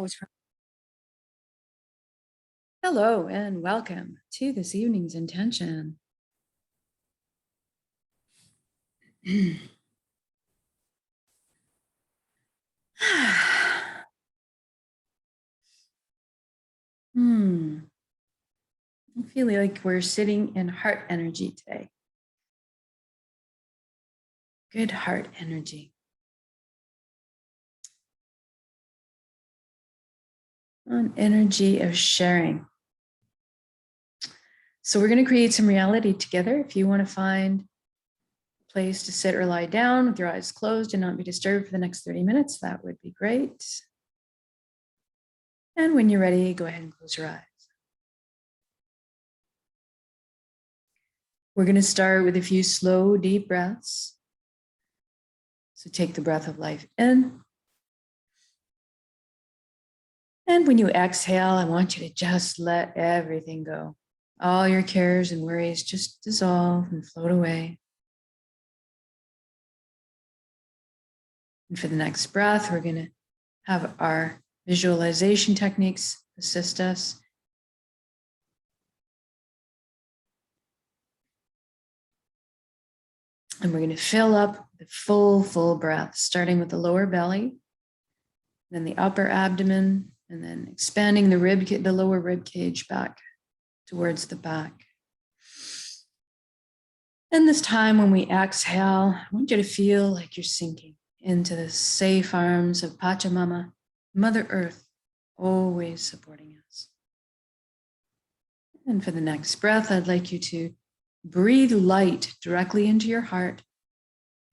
Always. Hello and welcome to this evening's intention. I feel like we're sitting in heart energy today. Good heart energy. An energy of sharing. So we're going to create some reality together. If you want to find a place to sit or lie down with your eyes closed and not be disturbed for the next 30 minutes, that would be great. And when you're ready, go ahead and close your eyes. We're going to start with a few slow, deep breaths. So take the breath of life in. And when you exhale, I want you to just let everything go. All your cares and worries just dissolve and float away. And for the next breath, we're going to have our visualization techniques assist us. And we're going to fill up the full breath, starting with the lower belly, then the upper abdomen, and then expanding the lower rib cage back towards the back. And this time when we exhale, I want you to feel like you're sinking into the safe arms of Pachamama, Mother Earth, always supporting us. And for the next breath, I'd like you to breathe light directly into your heart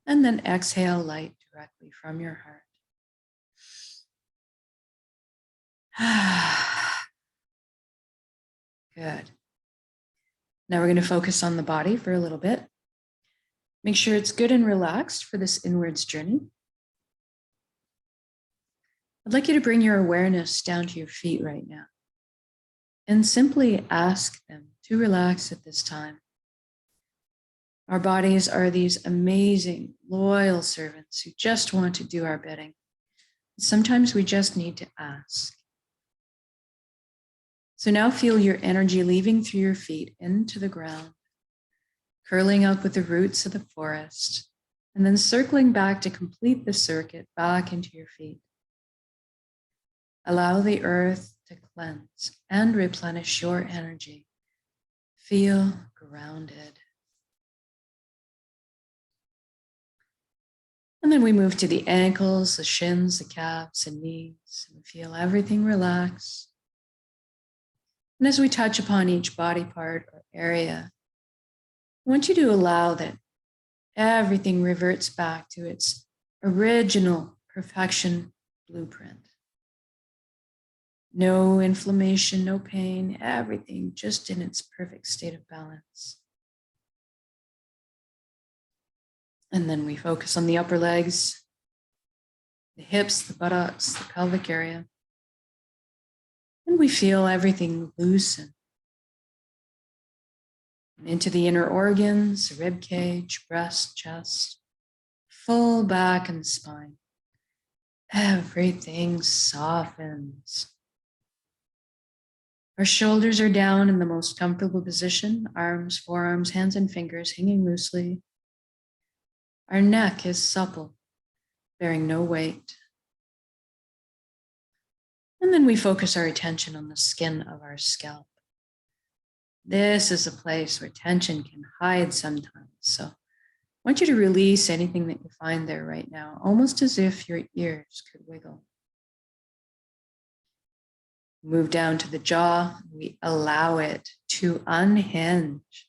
and then exhale light directly from your heart. Good. Now we're going to focus on the body for a little bit. Make sure it's good and relaxed for this inwards journey. I'd like you to bring your awareness down to your feet right now and simply ask them to relax at this time. Our bodies are these amazing, loyal servants who just want to do our bidding. Sometimes we just need to ask. So now feel your energy leaving through your feet into the ground, curling up with the roots of the forest, and then circling back to complete the circuit back into your feet. Allow the earth to cleanse and replenish your energy. Feel grounded. And then we move to the ankles, the shins, the calves, and knees, and feel everything relax. And as we touch upon each body part or area, I want you to allow that everything reverts back to its original perfection blueprint. No inflammation, no pain, everything just in its perfect state of balance. And then we focus on the upper legs, the hips, the buttocks, the pelvic area. And we feel everything loosen. And into the inner organs, rib cage, breast, chest, full back and spine. Everything softens. Our shoulders are down in the most comfortable position, arms, forearms, hands, and fingers hanging loosely. Our neck is supple, bearing no weight. And then we focus our attention on the skin of our scalp. This is a place where tension can hide sometimes. So I want you to release anything that you find there right now, almost as if your ears could wiggle. Move down to the jaw. We allow it to unhinge,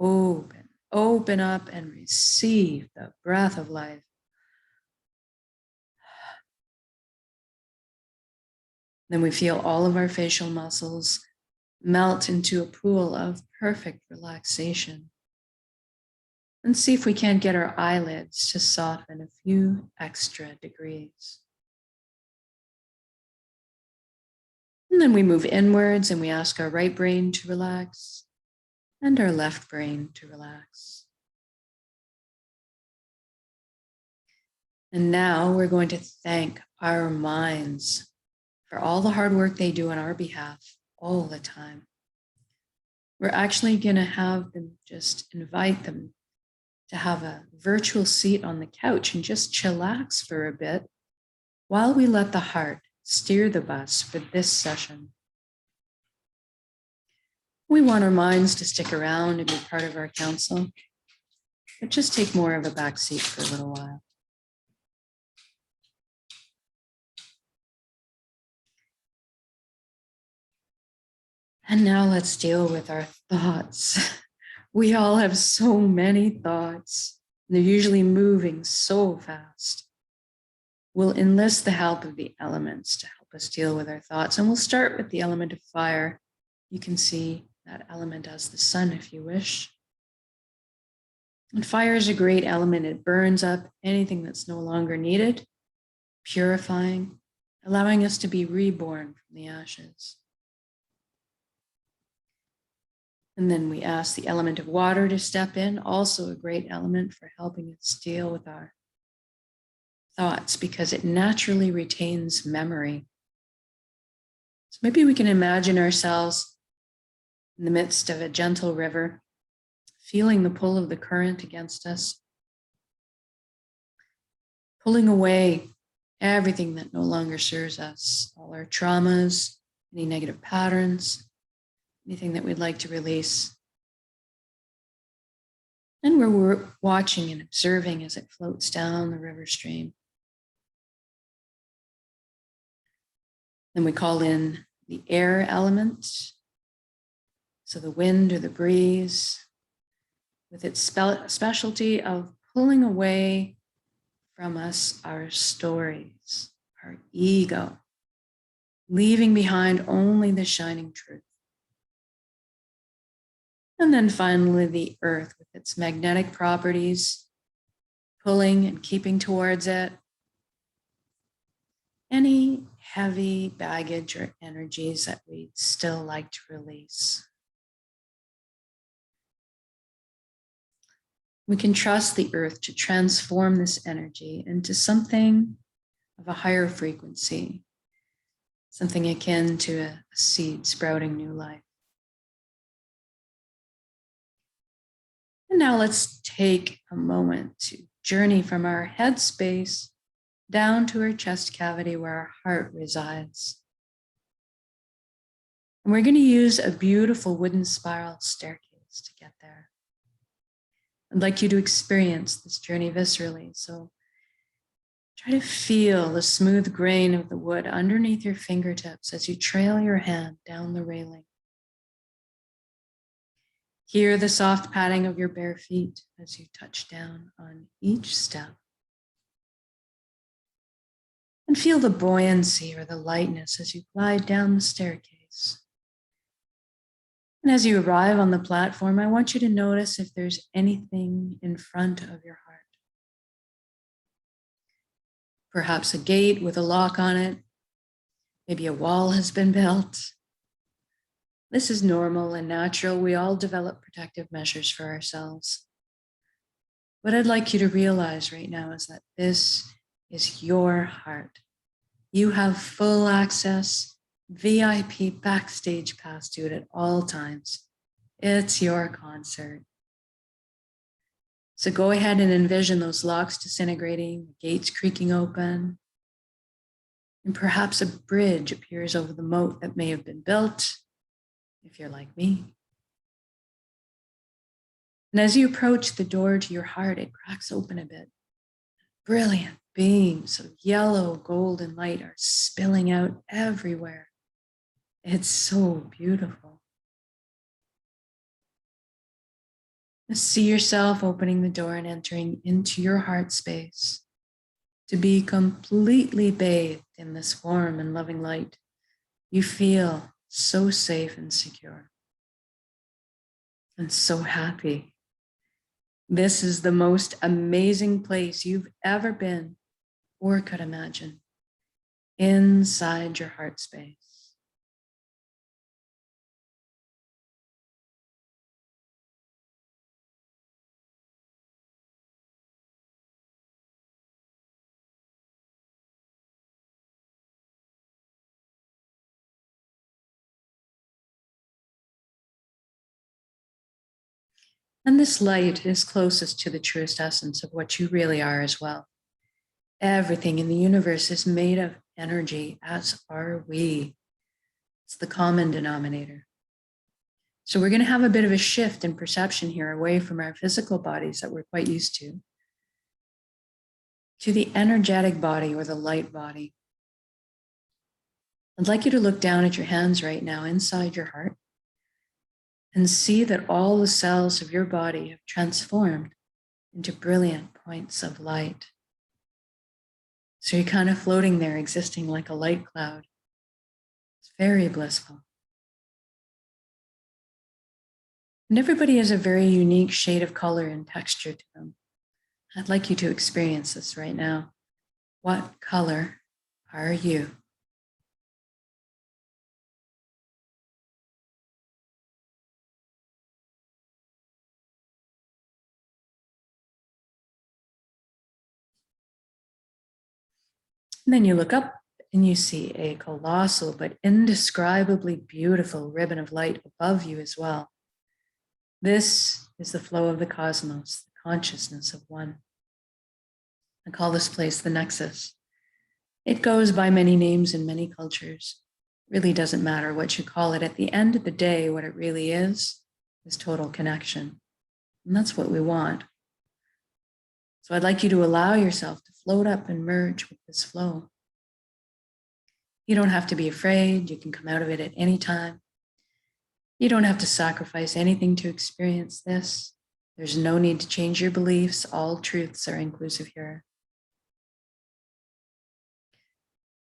open up and receive the breath of life. Then we feel all of our facial muscles melt into a pool of perfect relaxation. And see if we can't get our eyelids to soften a few extra degrees. And then we move inwards and we ask our right brain to relax and our left brain to relax. And now we're going to thank our minds for all the hard work they do on our behalf all the time. We're actually going to have them just invite them to have a virtual seat on the couch and just chillax for a bit while we let the heart steer the bus for this session. We want our minds to stick around and be part of our council, but just take more of a back seat for a little while. And now let's deal with our thoughts. We all have so many thoughts. They're usually moving so fast. We'll enlist the help of the elements to help us deal with our thoughts. And we'll start with the element of fire. You can see that element as the sun if you wish. And fire is a great element. It burns up anything that's no longer needed, purifying, allowing us to be reborn from the ashes. And then we ask the element of water to step in, also a great element for helping us deal with our thoughts because it naturally retains memory. So maybe we can imagine ourselves in the midst of a gentle river, feeling the pull of the current against us, pulling away everything that no longer serves us, all our traumas, any negative patterns, anything that we'd like to release. And we're watching and observing as it floats down the river stream. Then we call in the air element. So the wind or the breeze, with its specialty of pulling away from us our stories, our ego, leaving behind only the shining truth. And then finally, the earth with its magnetic properties, pulling and keeping towards it any heavy baggage or energies that we'd still like to release. We can trust the earth to transform this energy into something of a higher frequency, something akin to a seed sprouting new life. And now let's take a moment to journey from our head space down to our chest cavity where our heart resides. And we're going to use a beautiful wooden spiral staircase to get there. I'd like you to experience this journey viscerally. So try to feel the smooth grain of the wood underneath your fingertips as you trail your hand down the railing. Hear the soft padding of your bare feet as you touch down on each step. And feel the buoyancy or the lightness as you glide down the staircase. And as you arrive on the platform, I want you to notice if there's anything in front of your heart. Perhaps a gate with a lock on it. Maybe a wall has been built. This is normal and natural. We all develop protective measures for ourselves. What I'd like you to realize right now is that this is your heart. You have full access, VIP backstage pass to it at all times. It's your concert. So go ahead and envision those locks disintegrating, the gates creaking open, and perhaps a bridge appears over the moat that may have been built, if you're like me. And as you approach the door to your heart, it cracks open a bit. Brilliant beams of yellow, golden light are spilling out everywhere. It's so beautiful. See yourself opening the door and entering into your heart space to be completely bathed in this warm and loving light. You feel so safe and secure and so happy. This is the most amazing place you've ever been or could imagine, inside your heart space. And this light is closest to the truest essence of what you really are as well. Everything in the universe is made of energy, as are we. It's the common denominator. So we're going to have a bit of a shift in perception here away from our physical bodies that we're quite used to the energetic body or the light body. I'd like you to look down at your hands right now inside your heart and see that all the cells of your body have transformed into brilliant points of light. So you're kind of floating there, existing like a light cloud. It's very blissful. And everybody has a very unique shade of color and texture to them. I'd like you to experience this right now. What color are you? And then you look up and you see a colossal but indescribably beautiful ribbon of light above you as well. This is the flow of the cosmos, the consciousness of one. I call this place the Nexus. It goes by many names in many cultures. It really doesn't matter what you call it. At the end of the day, what it really is total connection. And that's what we want. So I'd like you to allow yourself to float up and merge with this flow. You don't have to be afraid. You can come out of it at any time. You don't have to sacrifice anything to experience this. There's no need to change your beliefs. All truths are inclusive here.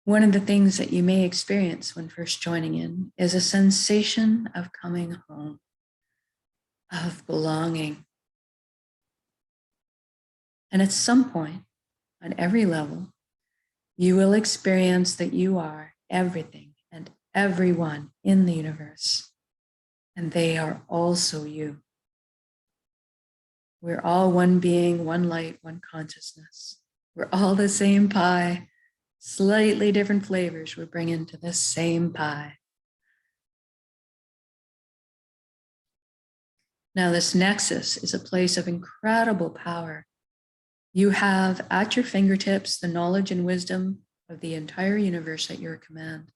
One of the things that you may experience when first joining in is a sensation of coming home, of belonging. And at some point, on every level, you will experience that you are everything and everyone in the universe, and they are also you. We're all one being, one light, one consciousness. We're all the same pie, slightly different flavors we're bringing to the same pie. Now, this nexus is a place of incredible power. You have at your fingertips the knowledge and wisdom of the entire universe at your command.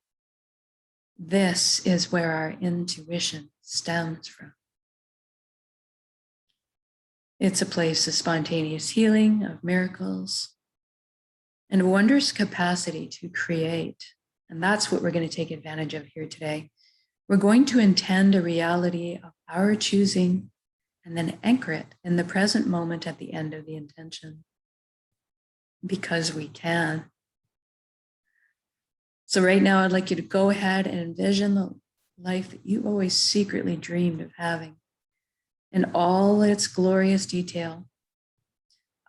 This is where our intuition stems from. It's a place of spontaneous healing, of miracles, and a wondrous capacity to create. And that's what we're going to take advantage of here today. We're going to intend a reality of our choosing and then anchor it in the present moment at the end of the intention. Because we can. So right now, I'd like you to go ahead and envision the life that you always secretly dreamed of having in all its glorious detail.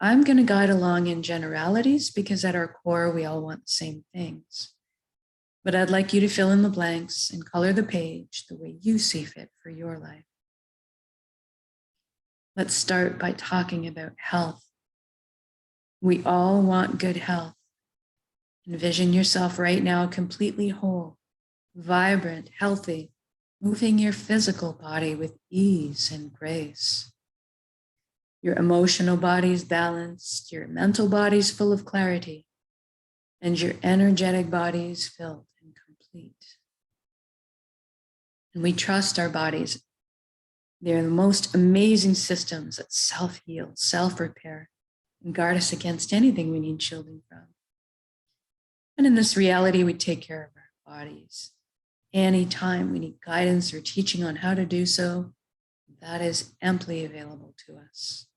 I'm going to guide along in generalities because at our core, we all want the same things. But I'd like you to fill in the blanks and color the page the way you see fit for your life. Let's start by talking about health. We all want good health. Envision yourself right now completely whole, vibrant, healthy, moving your physical body with ease and grace. Your emotional body's balanced, your mental body's full of clarity, and your energetic body's filled and complete. And we trust our bodies. They're the most amazing systems that self-heal, self-repair, and guard us against anything we need shielding from. And in this reality, we take care of our bodies. Anytime we need guidance or teaching on how to do so, that is amply available to us.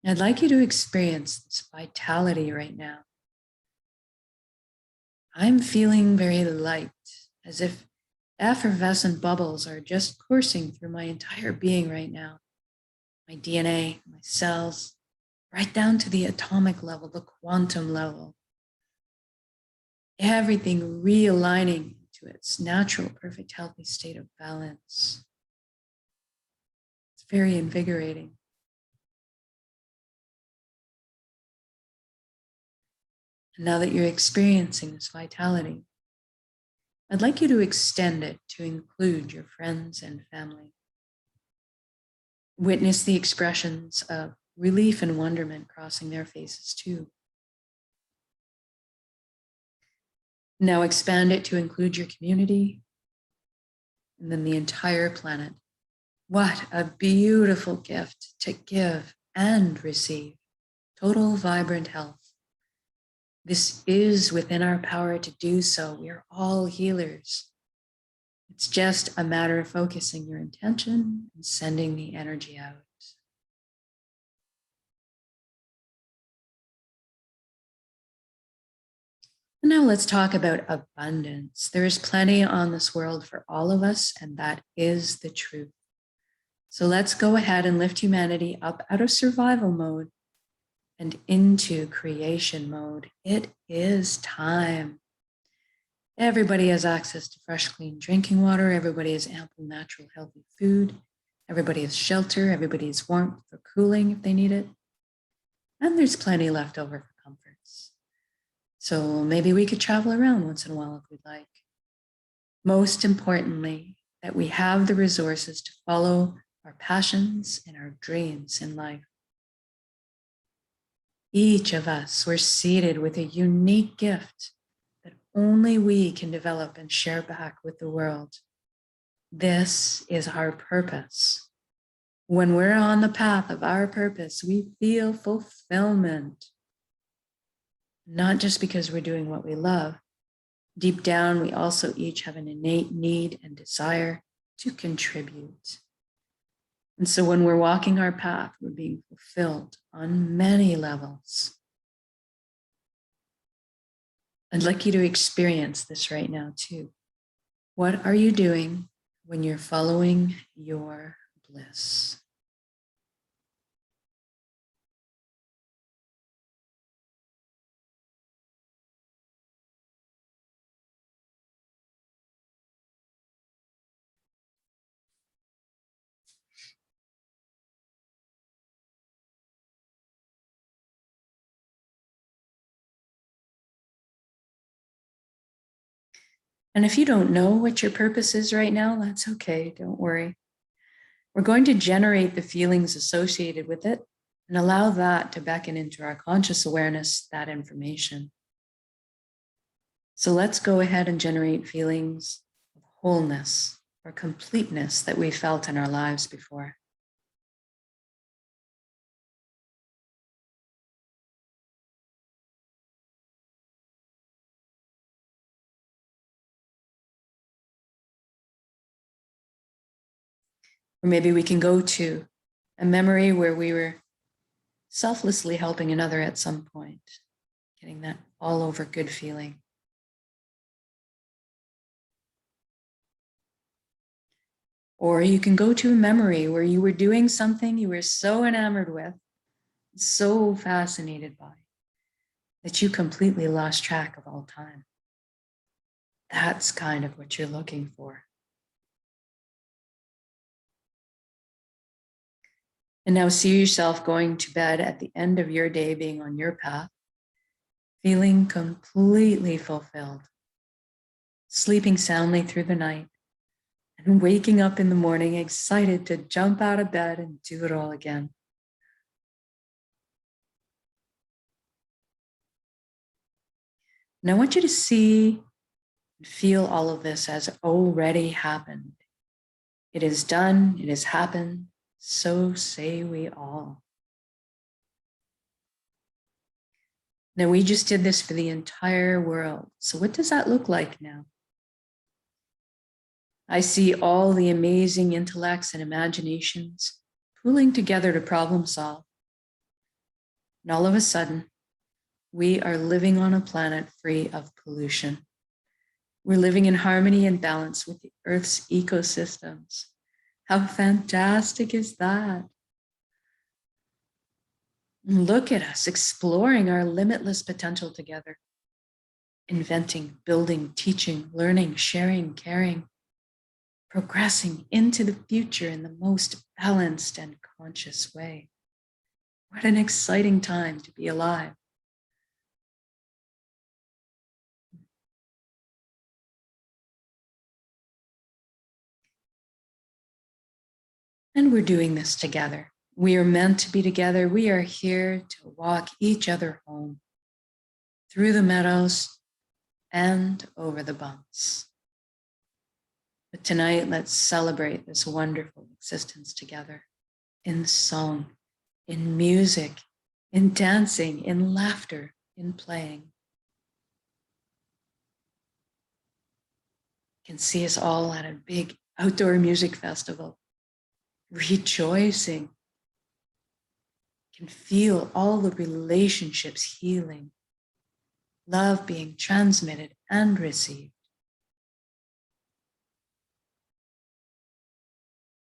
I'd like you to experience this vitality right now. I'm feeling very light, as if effervescent bubbles are just coursing through my entire being right now. My DNA, my cells, right down to the atomic level, the quantum level. Everything realigning to its natural, perfect, healthy state of balance. It's very invigorating. And now that you're experiencing this vitality, I'd like you to extend it to include your friends and family. Witness the expressions of relief and wonderment crossing their faces too. Now expand it to include your community and then the entire planet. What a beautiful gift to give and receive. Total vibrant health. This is within our power to do so. We are all healers. It's just a matter of focusing your intention and sending the energy out. And now let's talk about abundance. There is plenty on this world for all of us, and that is the truth. So let's go ahead and lift humanity up out of survival mode and into creation mode. It is time. Everybody has access to fresh, clean drinking water. Everybody has ample, natural, healthy food. Everybody has shelter. Everybody has warmth for cooling if they need it. And there's plenty left over for comforts. So maybe we could travel around once in a while if we'd like. Most importantly, that we have the resources to follow our passions and our dreams in life. Each of us, we're seated with a unique gift that only we can develop and share back with the world. This is our purpose. When we're on the path of our purpose, we feel fulfillment. Not just because we're doing what we love. Deep down, we also each have an innate need and desire to contribute. And so when we're walking our path, we're being fulfilled on many levels. I'd like you to experience this right now too. What are you doing when you're following your bliss? And if you don't know what your purpose is right now, that's okay, don't worry. We're going to generate the feelings associated with it and allow that to beckon into our conscious awareness, that information. So let's go ahead and generate feelings of wholeness or completeness that we felt in our lives before. Or maybe we can go to a memory where we were selflessly helping another at some point, getting that all over good feeling. Or you can go to a memory where you were doing something you were so enamored with, so fascinated by, that you completely lost track of all time. That's kind of what you're looking for. And now see yourself going to bed at the end of your day, being on your path, feeling completely fulfilled, sleeping soundly through the night, and waking up in the morning excited to jump out of bed and do it all again. And I want you to see and feel all of this as already happened. It is done, it has happened, so say we all. Now, we just did this for the entire world. So what does that look like now? I see all the amazing intellects and imaginations pooling together to problem solve. And all of a sudden, we are living on a planet free of pollution. We're living in harmony and balance with the Earth's ecosystems. How fantastic is that? And look at us exploring our limitless potential together. Inventing, building, teaching, learning, sharing, caring, progressing into the future in the most balanced and conscious way. What an exciting time to be alive. And we're doing this together. We are meant to be together. We are here to We are meant to be together. We are here to walk each other home through the meadows and over the bumps. But tonight, let's celebrate this wonderful existence together in song, in music, in dancing, in laughter, in playing. You can see us all at a big outdoor music festival, rejoicing. You can feel all the relationships healing, love being transmitted and received.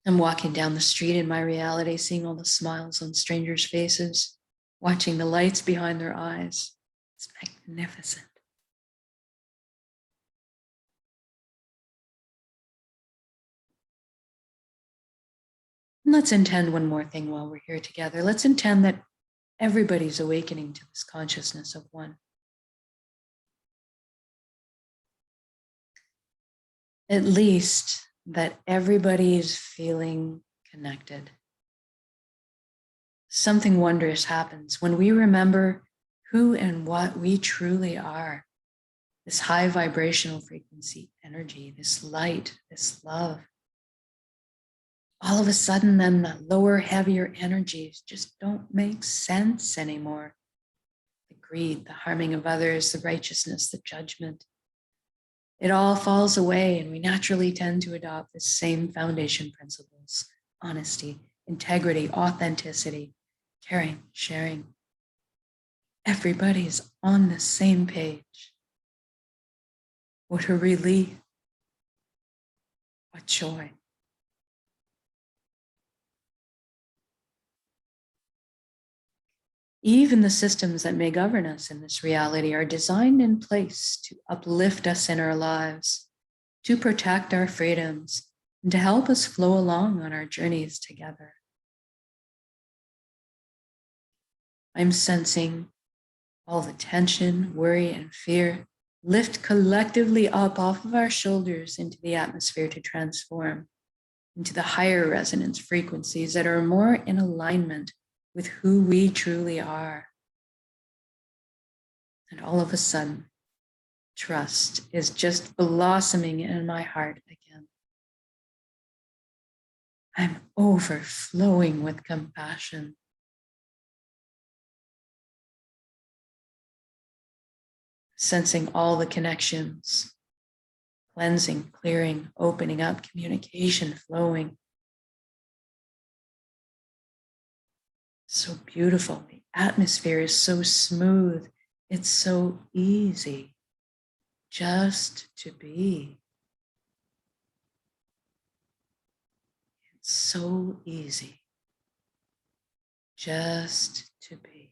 I'm walking down the street in my reality, seeing all the smiles on strangers' faces, watching the lights behind their eyes. It's magnificent. And let's intend one more thing while we're here together. Let's intend that everybody's awakening to this consciousness of one. At least that everybody is feeling connected. Something wondrous happens when we remember who and what we truly are. This high vibrational frequency energy, this light, this love. All of a sudden, then the lower, heavier energies just don't make sense anymore. The greed, the harming of others, the righteousness, the judgment. It all falls away, and we naturally tend to adopt the same foundation principles: honesty, integrity, authenticity, caring, sharing. Everybody's on the same page. What a relief. What joy. Even the systems that may govern us in this reality are designed in place to uplift us in our lives, to protect our freedoms, and to help us flow along on our journeys together. I'm sensing all the tension, worry, and fear lift collectively up off of our shoulders into the atmosphere to transform into the higher resonance frequencies that are more in alignment with who we truly are. And all of a sudden, trust is just blossoming in my heart again. I'm overflowing with compassion. Sensing all the connections, cleansing, clearing, opening up, communication flowing. So beautiful. The atmosphere is so smooth. It's so easy just to be. It's so easy just to be.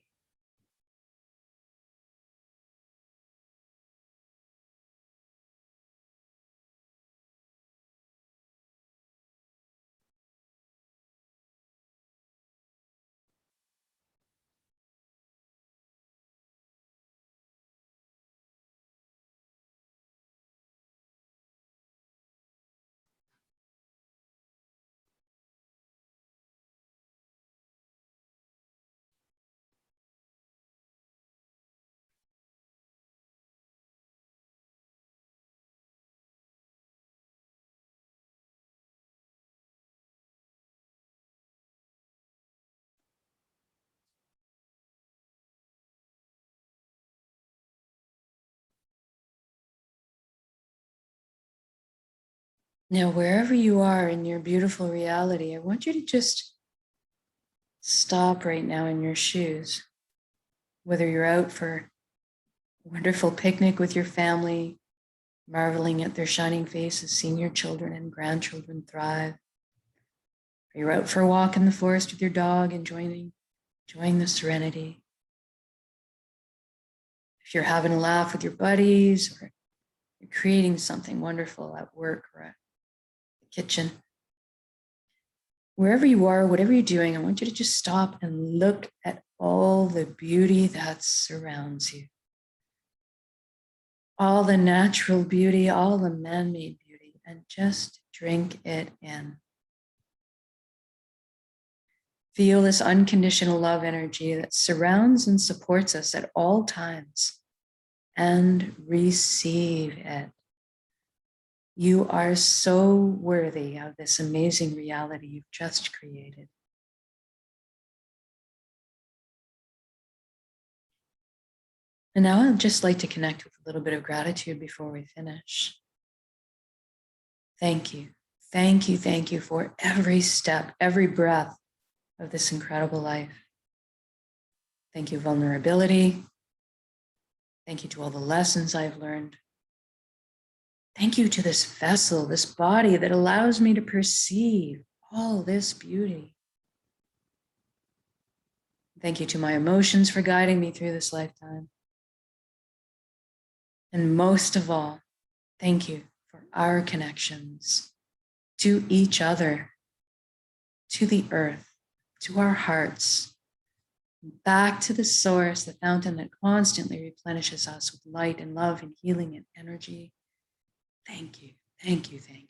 Now, wherever you are in your beautiful reality, I want you to just stop right now in your shoes. Whether you're out for a wonderful picnic with your family, marveling at their shining faces, seeing your children and grandchildren thrive, or you're out for a walk in the forest with your dog, enjoying the serenity. If you're having a laugh with your buddies, or you're creating something wonderful at work or at the kitchen, wherever you are, whatever you're doing, I want you to just stop and look at all the beauty that surrounds you. All the natural beauty, all the man-made beauty, and just drink it in. Feel this unconditional love energy that surrounds and supports us at all times, and receive it. You are so worthy of this amazing reality you've just created. And now I'd just like to connect with a little bit of gratitude before we finish. Thank you. Thank you. Thank you for every step, every breath of this incredible life. Thank you, vulnerability. Thank you to all the lessons I've learned. Thank you to this vessel, this body that allows me to perceive all this beauty. Thank you to my emotions for guiding me through this lifetime. And most of all, thank you for our connections to each other, to the earth, to our hearts, back to the source, the fountain that constantly replenishes us with light and love and healing and energy. Thank you, thank you, thank you.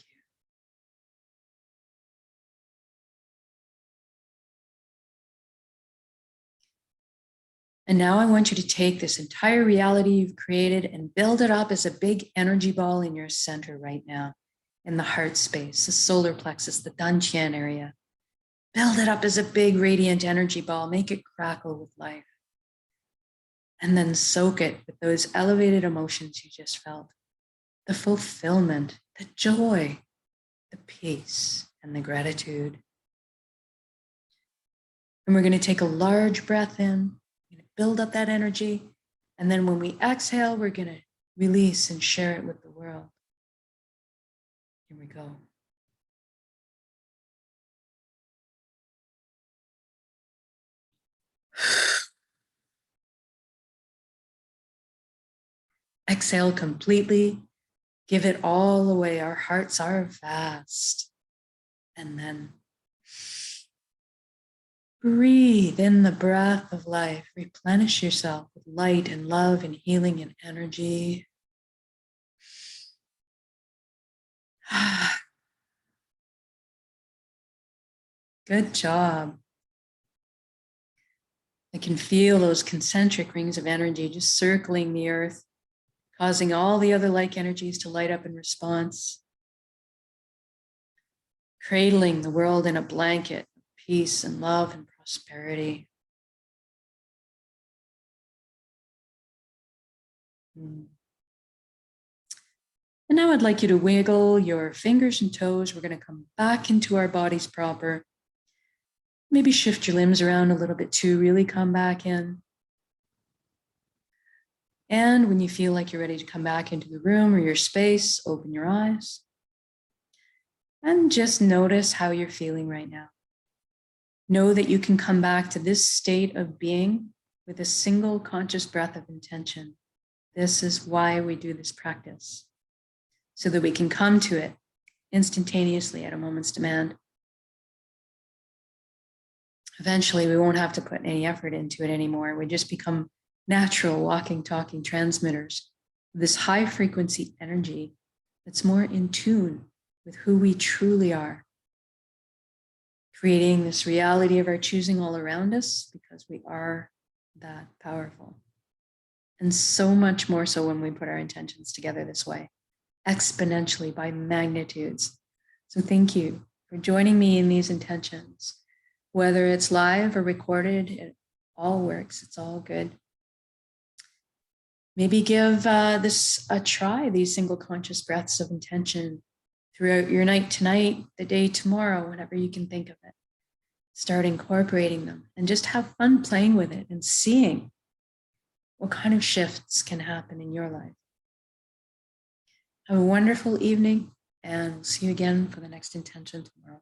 And now I want you to take this entire reality you've created and build it up as a big energy ball in your center right now, in the heart space, the solar plexus, the dantian area. Build it up as a big radiant energy ball, make it crackle with life. And then soak it with those elevated emotions you just felt, the fulfillment, the joy, the peace, and the gratitude. And we're going to take a large breath in, build up that energy. And then when we exhale, we're going to release and share it with the world. Here we go. Exhale completely. Give it all away. Our hearts are vast. And then breathe in the breath of life. Replenish yourself with light and love and healing and energy. Good job. I can feel those concentric rings of energy just circling the earth, causing all the other like energies to light up in response. Cradling the world in a blanket of peace and love and prosperity. And now I'd like you to wiggle your fingers and toes. We're going to come back into our bodies proper. Maybe shift your limbs around a little bit too, really come back in. And when you feel like you're ready to come back into the room or your space, open your eyes. And just notice how you're feeling right now. Know that you can come back to this state of being with a single conscious breath of intention. This is why we do this practice, so that we can come to it instantaneously at a moment's demand. Eventually, we won't have to put any effort into it anymore. We just become natural walking, talking transmitters of this high frequency energy that's more in tune with who we truly are, creating this reality of our choosing all around us because we are that powerful. And so much more so when we put our intentions together this way, exponentially by magnitudes. So thank you for joining me in these intentions. Whether it's live or recorded, it all works. It's all good. Maybe give this a try, these single conscious breaths of intention throughout your night tonight, the day tomorrow, whenever you can think of it. Start incorporating them and just have fun playing with it and seeing what kind of shifts can happen in your life. Have a wonderful evening, and we'll see you again for the next intention tomorrow.